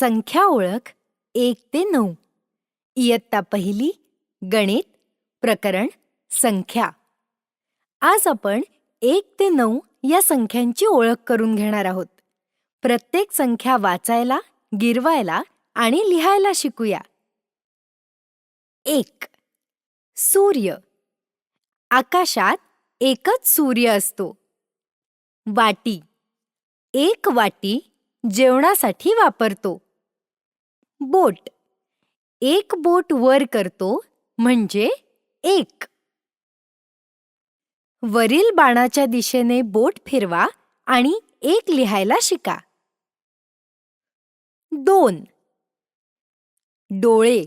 संख्या ओळख 1 ते 9. इयत्ता पहिली गणित प्रकरण संख्या. आज आपण 1 ते 9 या संख्यांची ओळख करून घेणार आहोत. प्रत्येक संख्या वाचायला, गिरवायला आणि लिहायला शिकूया. 1. सूर्य. आकाशात एकच सूर्य असतो. वाटी. एक वाटी जेवणासाठी वापरतो. बोट. एक बोट वर करतो म्हणजे 1. वरील बाणाच्या दिशेने बोट फिरवा आणि 1 लिहायला शिका. 2. डोळे.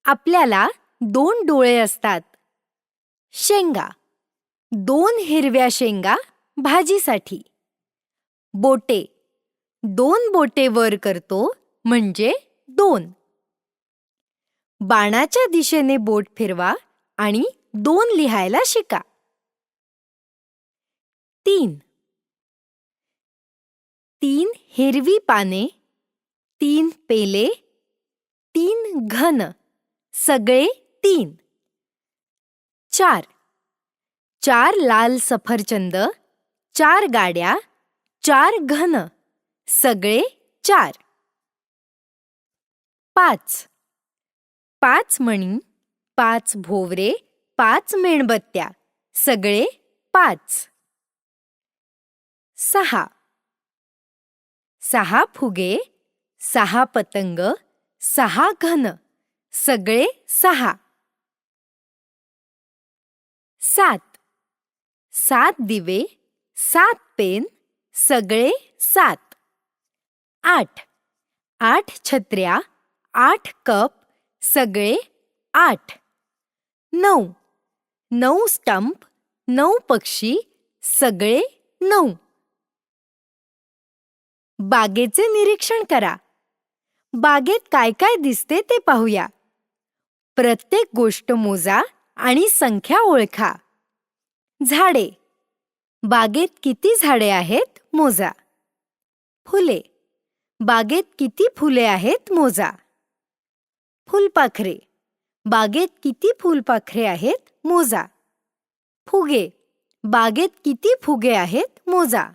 आपल्याला 2 डोळे असतात. शेंगा. 2 हिरव्या शेंगा भाजीसाठी. बोटे. 2 बोटे वर करतो म्हणजे 2. बाणाच्या दिशेने बोट फिरवा आणि 2 लिहायला शिका. 3. 3 हिरवी पाने, 3 पेले, 3 घन, सगळे 3. 4. 4 लाल सफरचंद, 4 गाड्या, 4 घन, सगळे 4. 5. 5 मणी, 5 भोवरे, 5 मेणबत्त्या, सगळे 5. 6. 6 फुगे, 6 पतंग, 6 घन, सगळे 6. 7. 7 दिवे, 7 पेन, सगळे 7. 8. 8 छत्र्या, 8 कप, सगळे 8. 9. 9 स्टंप, 9 पक्षी, सगळे 9. बागेचे निरीक्षण करा. बागेत काय काय दिसते ते पाहूया. प्रत्येक गोष्ट मोजा आणि संख्या ओळखा. झाडे. बागेत किती झाडे आहेत मोजा. फुले. बागेत किती फुले आहेत मोजा. फुलपाखरे. बागेत किती फुलपाखरे आहेत मोजा. फुगे. बागेत किती फुगे आहेत मोजा.